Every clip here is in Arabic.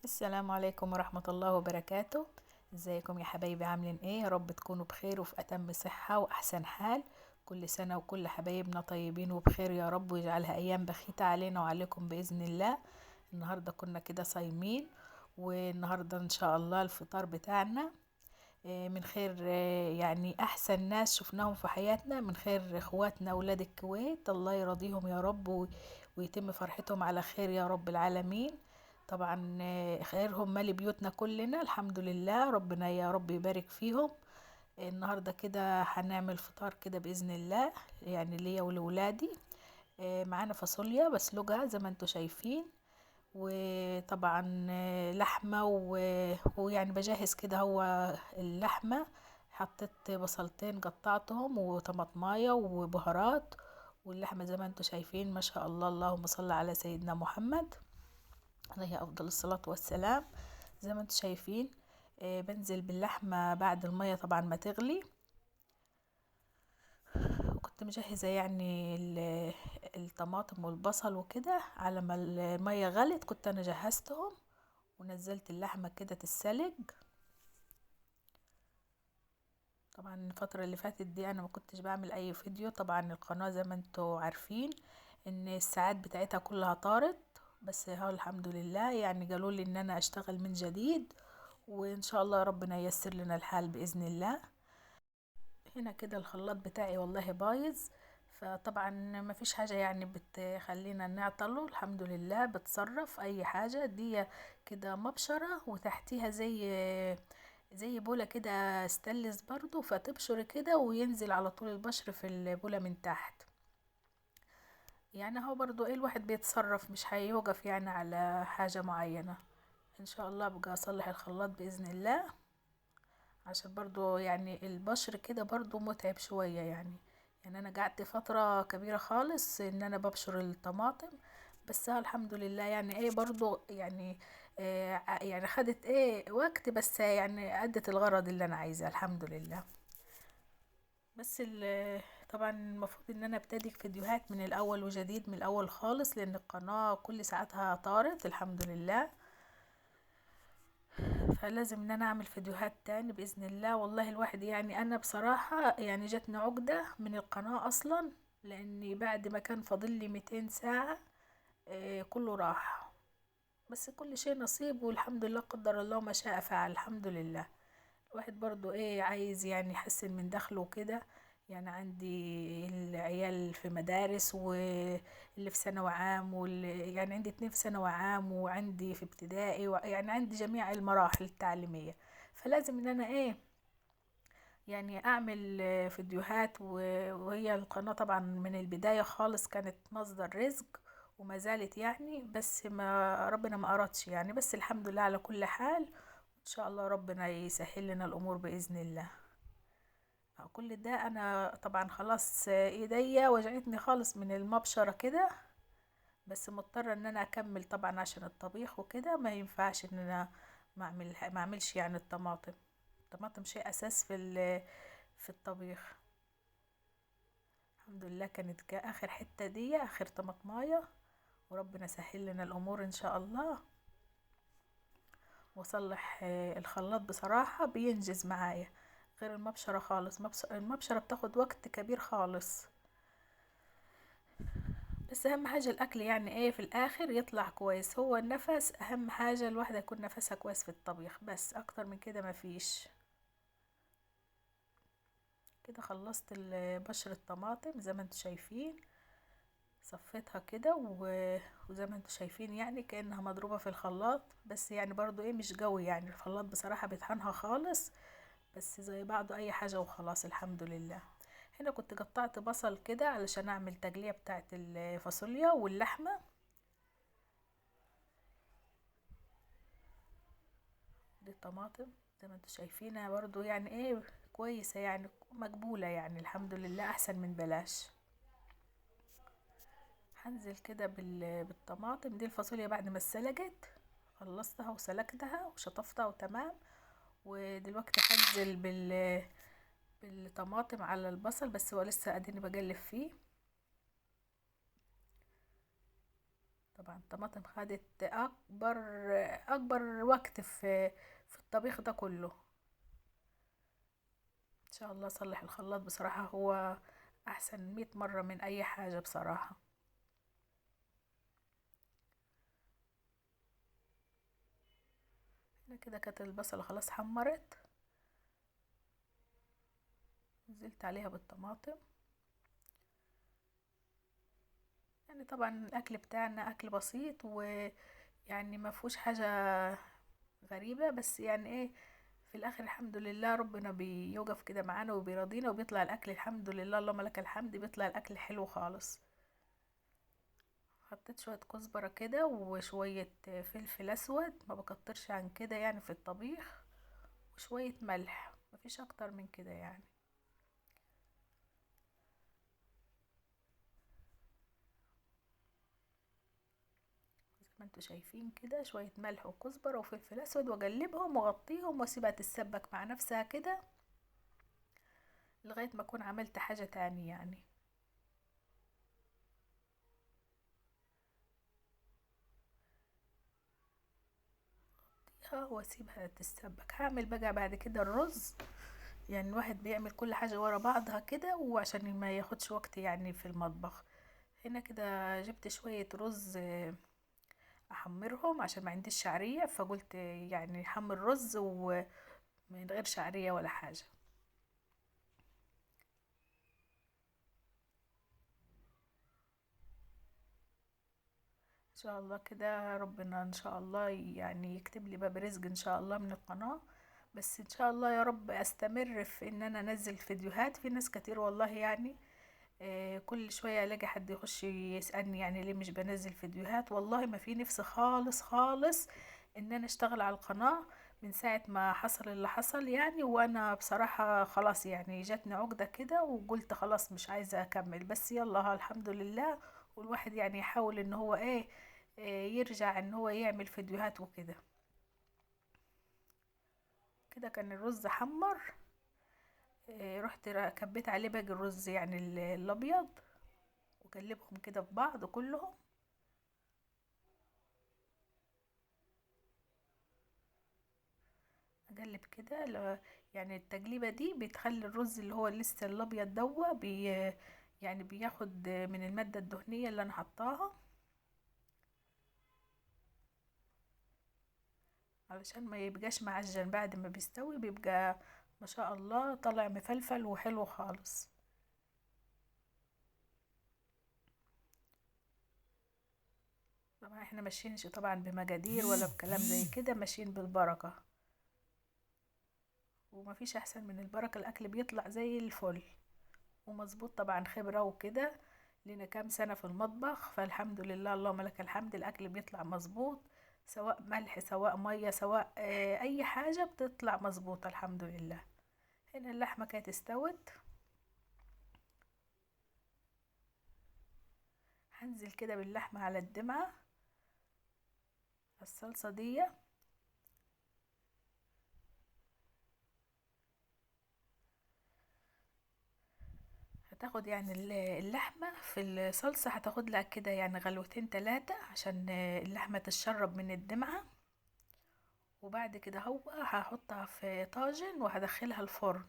السلام عليكم ورحمة الله وبركاته. ازيكم يا حبايبي؟ عاملين ايه؟ يا رب تكونوا بخير وفي اتم صحة واحسن حال. كل سنة وكل حبايبنا طيبين وبخير يا رب، ويجعلها ايام بخيتة علينا وعليكم بإذن الله. النهاردة كنا كده صايمين، والنهاردة ان شاء الله الفطار بتاعنا من خير، يعني احسن ناس شفناهم في حياتنا، من خير اخواتنا اولاد الكويت، الله يرضيهم يا رب ويتم فرحتهم على خير يا رب العالمين. طبعا خيرهم مالي بيوتنا كلنا الحمد لله، ربنا يا رب يبارك فيهم. النهارده كده هنعمل فطار كده باذن الله، يعني ليا ولولادي. معانا فاصوليا بسلقها زي ما انتم شايفين، وطبعا لحمة ويعني بجهز كده هو اللحمة. حطيت بصلتين قطعتهم وطماطماية وبهارات، واللحمة زي ما انتم شايفين ما شاء الله، اللهم صل على سيدنا محمد عليه أفضل الصلاة والسلام. زي ما انتم شايفين بنزل باللحمة بعد المية طبعا ما تغلي، وكنت مجهزة يعني الطماطم والبصل وكده. على ما المية غلت كنت أنا جهزتهم ونزلت اللحمة كده تتسلق. طبعا الفترة اللي فاتت دي أنا ما كنتش بعمل أي فيديو، طبعا القناة زي ما انتوا عارفين إن الساعات بتاعتها كلها طارت، بس هو الحمد لله يعني قالوا لي إن أنا أشتغل من جديد، وإن شاء الله ربنا ييسر لنا الحال بإذن الله. هنا كده الخلاط بتاعي والله بايظ، فطبعا ما فيش حاجة يعني بتخلينا نعطله، الحمد لله بتصرف اي حاجة دي. كده مبشرة وتحتيها زي بولة كده ستانلس برضو، فتبشر كده وينزل على طول البشر في البولة من تحت. يعني هو برضو ايه، الواحد بيتصرف مش هيوقف يعني على حاجة معينة. ان شاء الله بقى اصلح الخلاط بإذن الله، عشان برضو يعني البشر كده برضو متعب شوية يعني انا قعدت فترة كبيرة خالص ان انا ببشر الطماطم، بس هو الحمد لله يعني ايه برضو يعني يعني خدت ايه وقت، بس يعني ادت الغرض اللي انا عايزاه الحمد لله. بس طبعا المفروض ان انا ابتدي فيديوهات من الاول وجديد من الاول خالص، لان القناة كل ساعاتها طارت الحمد لله، فلازم ان انا اعمل فيديوهات تاني باذن الله. والله الواحد يعني انا بصراحة يعني جاتني عقدة من القناة اصلا، لاني بعد ما كان فاضل لي 200 ساعة كله راح. بس كل شيء نصيب، والحمد لله قدر الله ما شاء فعل الحمد لله. الواحد برضو ايه عايز يعني يحسن من دخله كده. يعني عندي العيال في مدارس، واللي في ثانوي عام، واللي يعني عندي 2 في ثانوي عام، وعندي في ابتدائي، يعني عندي جميع المراحل التعليمية. فلازم ان انا ايه يعني اعمل فيديوهات، وهي القناة طبعا من البداية خالص كانت مصدر رزق وما زالت يعني، بس ما ربنا ما أردش يعني، بس الحمد لله على كل حال. ان شاء الله ربنا يسهل لنا الامور باذن الله. كل ده انا طبعا خلاص ايديا وجعتني خالص من المبشره كده، بس مضطره ان انا اكمل طبعا عشان الطبيخ وكده، ما ينفعش ان انا ما اعملش يعني الطماطم شيء اساس في الطبيخ. الحمد لله كانت اخر حته دي اخر طماطمايه، وربنا سهل لنا الامور ان شاء الله. واصلح الخلاط بصراحة بينجز معايا، غير المبشرة خالص. المبشرة بتاخد وقت كبير خالص، بس اهم حاجة الاكل يعني ايه في الاخر يطلع كويس، هو النفس اهم حاجة، الواحدة يكون نفسها كويس في الطبيخ، بس اكتر من كده مفيش. كده خلصت بشر الطماطم زي ما انتوا شايفين، صفيتها كده وزي ما انتوا شايفين يعني كأنها مضروبة في الخلاط، بس يعني برضو ايه مش قوي يعني الخلاط بصراحة بيطحنها خالص، بس زي بعضه اي حاجة وخلاص الحمد لله. هنا كنت قطعت بصل كده علشان اعمل تجلية بتاعت الفاصوليا واللحمة. دي الطماطم زي ما انتوا شايفينها برضو يعني ايه كويسة يعني مقبولة يعني الحمد لله، احسن من بلاش. هنزل كده بالطماطم دي. الفاصوليا بعد ما اتسلقت خلصتها وسلقتها وشطفتها وتمام، ودلوقتي هنزل بالطماطم على البصل، بس هو لسه اديني بقلب فيه. طبعا الطماطم خدت اكبر وقت في الطبيخ ده كله. ان شاء الله اصلح الخلاط، بصراحة هو احسن 100 مرة من اي حاجة بصراحة. هنا كده كانت البصلة خلاص حمرت، نزلت عليها بالطماطم. يعني طبعا الاكل بتاعنا اكل بسيط، ويعني ما فيهوش حاجة غريبة، بس يعني ايه، في الاخر الحمد لله ربنا بيوقف كده معانا وبيرضينا، وبيطلع الاكل الحمد لله اللهم لك الحمد، بيطلع الاكل حلو خالص. حطيت شوية كزبرة كده وشوية فلفل اسود، ما بكترش عن كده يعني في الطبيخ، وشوية ملح، مفيش اكتر من كده يعني. زي ما انتوا شايفين كده، شوية ملح وكزبرة وفلفل اسود، واقلبهم واغطيهم واسيبها تتسبك مع نفسها كده لغاية ما اكون عملت حاجة تاني يعني. واسيبها تتسبك. هعمل بقى بعد كده الرز. يعني الواحد بيعمل كل حاجة ورا بعضها كده، وعشان ما ياخدش وقت يعني في المطبخ. هنا كده جبت شوية رز، احمرهم عشان ما عنديش شعرية، فقلت يعني حمر رز ومن غير شعرية ولا حاجة. ان شاء الله كده ربنا ان شاء الله يعني يكتب لي باب رزق ان شاء الله من القناة. بس ان شاء الله يا رب استمر في ان انا انزل فيديوهات. في ناس كتير والله يعني كل شوية الاقي حد يخش يسألني يعني ليه مش بنزل فيديوهات. والله ما في نفس خالص خالص ان انا اشتغل على القناة من ساعة ما حصل اللي حصل يعني. وانا بصراحة خلاص يعني جاتني عقدة كده، وقلت خلاص مش عايزة اكمل. بس يلا الحمد لله. والواحد يعني يحاول ان هو ايه، يرجع ان هو يعمل فيديوهات وكده. كده كان الرز حمر. رحت كبيت عليه باقي الرز يعني الابيض، وقلبهم كده في بعض كلهم. اقلب كده يعني التقليبه دي بتخلي الرز اللي هو لسه الابيض دوا يعني بياخد من الماده الدهنيه اللي انا حطاها، علشان ما يبقاش معجن. بعد ما بيستوي بيبقى ما شاء الله طالع مفلفل وحلو خالص. طبعا احنا ماشيينش طبعا بمقادير ولا بكلام زي كده، ماشيين بالبركه. ومفيش احسن من البركه، الاكل بيطلع زي الفل ومظبوط. طبعا خبرة وكده، لنا كام سنة في المطبخ، فالحمد لله اللهم لك الحمد الأكل بيطلع مظبوط. سواء ملح سواء مية سواء أي حاجة بتطلع مظبوطة الحمد لله. هنا اللحمة كانت استوت. هنزل كده باللحمة على الدمعة الصلصة دي. هتاخد يعني اللحمة في الصلصة هتاخد لها كده يعني غلوتين تلاتة عشان اللحمة تتشرب من الدمعة. وبعد كده هو هحطها في طاجن وهدخلها الفرن.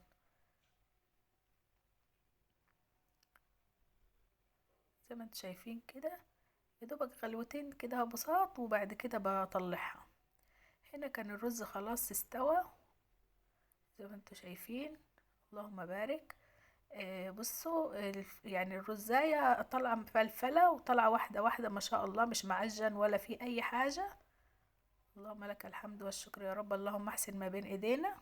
زي ما انتم شايفين كده، يا دوبك غلوتين كده بساط، وبعد كده بطلعها. هنا كان الرز خلاص استوى زي ما انتم شايفين، اللهم بارك. بصوا يعني الرزاية طالعة مفلفلة وطالعة واحدة واحدة ما شاء الله، مش معجن ولا في أي حاجة. اللهم لك الحمد والشكر يا رب، اللهم احسن ما بين ايدينا.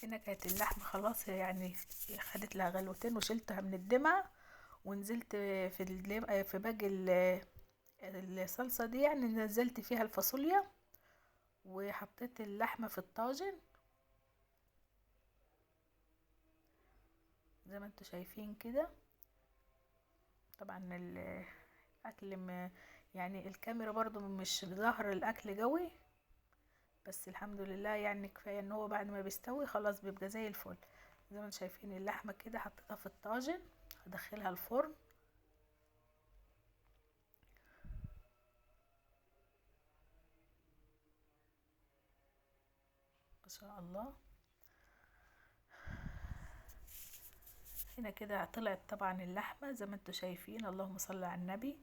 هنا كانت اللحمة خلاص يعني خدت لها غلوتين، وشلتها من الدمعة ونزلت في باقي الصلصة دي، يعني نزلت فيها الفاصوليا وحطيت اللحمة في الطاجن زي ما انتوا شايفين كده. طبعا الاكل يعني الكاميرا برضو مش ظاهر الاكل قوي، بس الحمد لله يعني كفاية ان هو بعد ما بيستوي خلاص بيبقى زي الفل. زي ما انتم شايفين اللحمة كده حطيتها في الطاجن، هدخلها الفرن. ما شاء الله. هنا كده طلعت طبعا اللحمة زي ما انتم شايفين، اللهم صل على النبي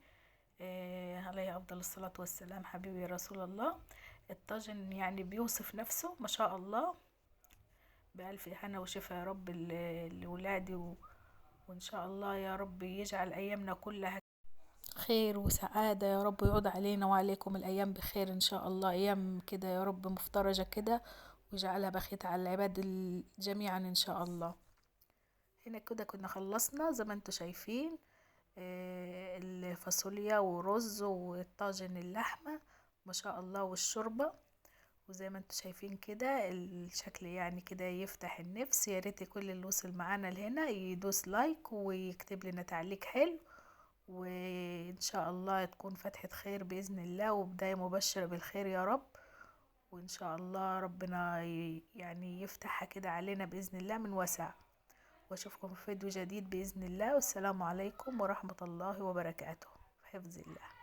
عليه افضل الصلاة والسلام. حبيبي يا رسول الله. الطاجن يعني بيوصف نفسه ما شاء الله. بألف هنا وشفا يا رب لولادي وإن شاء الله يا رب يجعل أيامنا كلها خير وسعادة يا رب، يعود علينا وعليكم الأيام بخير إن شاء الله، أيام كده يا رب مفترجة كده، ويجعلها بخيت على العباد جميعا إن شاء الله. هنا كده كنا خلصنا زي ما انتوا شايفين الفاصوليا ورز وطاجن اللحمة ما شاء الله والشوربة. وزي ما انتوا شايفين كده الشكل يعني كده يفتح النفس. يا ريت كل اللي وصل معانا لهنا يدوس لايك ويكتب لنا تعليق حلو، وان شاء الله تكون فتحة خير بإذن الله وبداية مبشرة بالخير يا رب. وان شاء الله ربنا يعني يفتحها كده علينا بإذن الله من وسع. واشوفكم في فيديو جديد بإذن الله، والسلام عليكم ورحمة الله وبركاته. في حفظ الله.